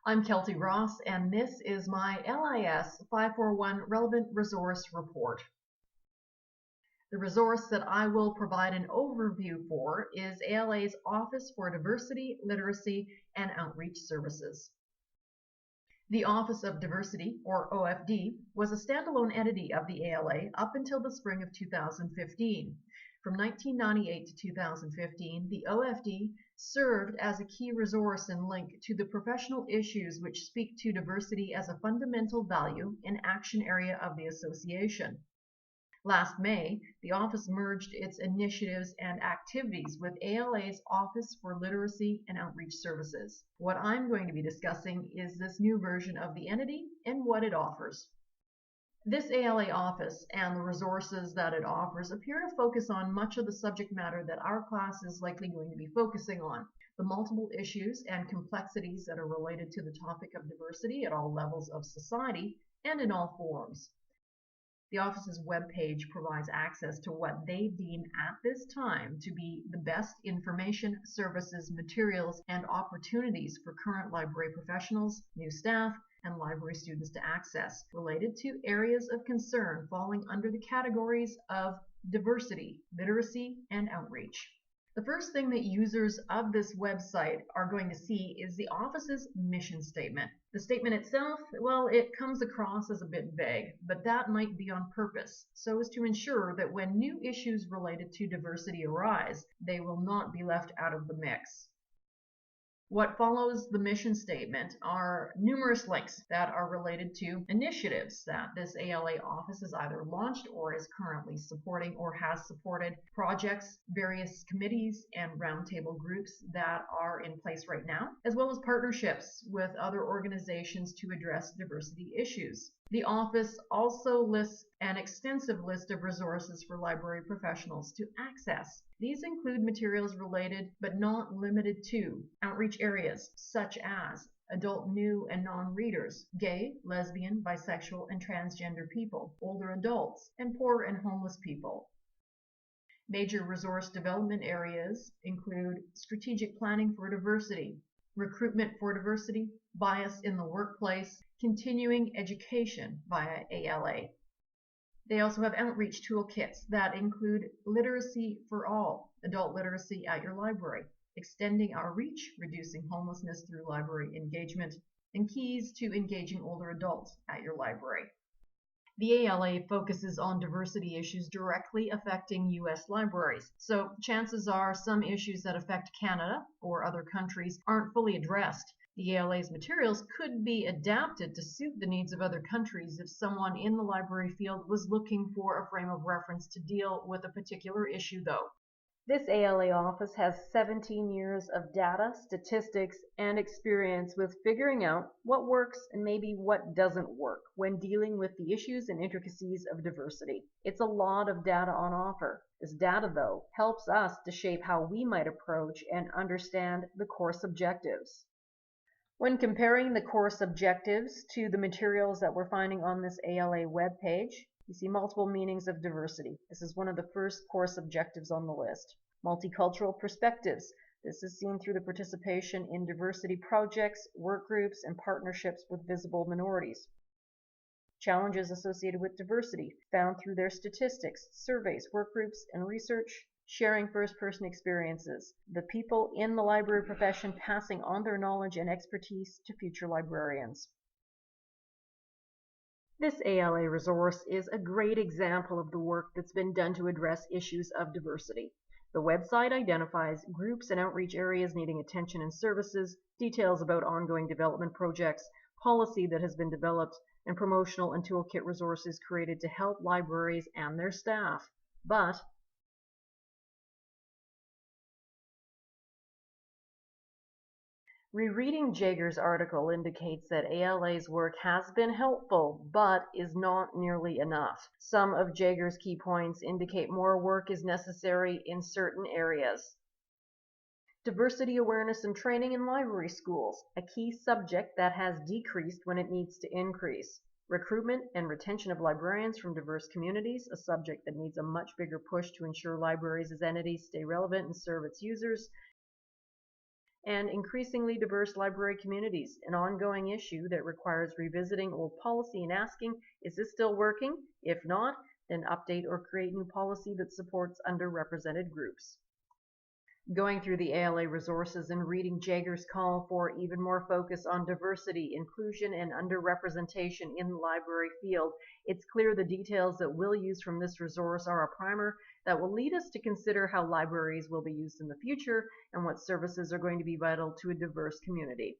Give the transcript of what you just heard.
I'm Kelty Ross, and this is my LIS541 Relevant Resource Report. The resource that I will provide an overview for is ALA's Office for Diversity, Literacy, and Outreach Services. The Office of Diversity, or OFD, was a standalone entity of the ALA up until the spring of 2015. From 1998 to 2015, the OFD served as a key resource and link to the professional issues which speak to diversity as a fundamental value and action area of the association. Last May, the office merged its initiatives and activities with ALA's Office for Literacy and Outreach Services. What I'm going to be discussing is this new version of the entity and what it offers. This ALA office and the resources that it offers appear to focus on much of the subject matter that our class is likely going to be focusing on, the multiple issues and complexities that are related to the topic of diversity at all levels of society and in all forms. The office's webpage provides access to what they deem at this time to be the best information, services, materials, and opportunities for current library professionals, new staff, and library students to access, related to areas of concern falling under the categories of diversity, literacy, and outreach. The first thing that users of this website are going to see is the office's mission statement. The statement itself, well, it comes across as a bit vague, but that might be on purpose, so as to ensure that when new issues related to diversity arise, they will not be left out of the mix. What follows the mission statement are numerous links that are related to initiatives that this ALA office has either launched or is currently supporting or has supported, projects, various committees and roundtable groups that are in place right now, as well as partnerships with other organizations to address diversity issues. The office also lists an extensive list of resources for library professionals to access. These include materials related, but not limited to, outreach areas such as adult new and non-readers, gay, lesbian, bisexual, and transgender people, older adults, and poor and homeless people. Major resource development areas include strategic planning for diversity, recruitment for diversity, bias in the workplace, continuing education via ALA. They also have outreach toolkits that include literacy for all, adult literacy at your library, extending our reach, reducing homelessness through library engagement, and keys to engaging older adults at your library. The ALA focuses on diversity issues directly affecting U.S. libraries, so chances are some issues that affect Canada or other countries aren't fully addressed. The ALA's materials could be adapted to suit the needs of other countries if someone in the library field was looking for a frame of reference to deal with a particular issue, though. This ALA office has 17 years of data, statistics, and experience with figuring out what works and maybe what doesn't work when dealing with the issues and intricacies of diversity. It's a lot of data on offer. This data, though, helps us to shape how we might approach and understand the course objectives. When comparing the course objectives to the materials that we're finding on this ALA webpage, you see multiple meanings of diversity. This is one of the first course objectives on the list. Multicultural perspectives. This is seen through the participation in diversity projects, work groups, and partnerships with visible minorities. Challenges associated with diversity, found through their statistics, surveys, work groups, and research. Sharing first-person experiences, the people in the library profession passing on their knowledge and expertise to future librarians. This ALA resource is a great example of the work that's been done to address issues of diversity. The website identifies groups and outreach areas needing attention and services, details about ongoing development projects, policy that has been developed, and promotional and toolkit resources created to help libraries and their staff. But rereading Jager's article indicates that ALA's work has been helpful, but is not nearly enough. Some of Jager's key points indicate more work is necessary in certain areas. Diversity awareness and training in library schools, a key subject that has decreased when it needs to increase. Recruitment and retention of librarians from diverse communities, a subject that needs a much bigger push to ensure libraries as entities stay relevant and serve its users. and increasingly diverse library communities, an ongoing issue that requires revisiting old policy and asking, is this still working? If not, then update or create new policy that supports underrepresented groups. Going through the ALA resources and reading Jager's call for even more focus on diversity, inclusion, and underrepresentation in the library field, it's clear the details that we'll use from this resource are a primer that will lead us to consider how libraries will be used in the future and what services are going to be vital to a diverse community.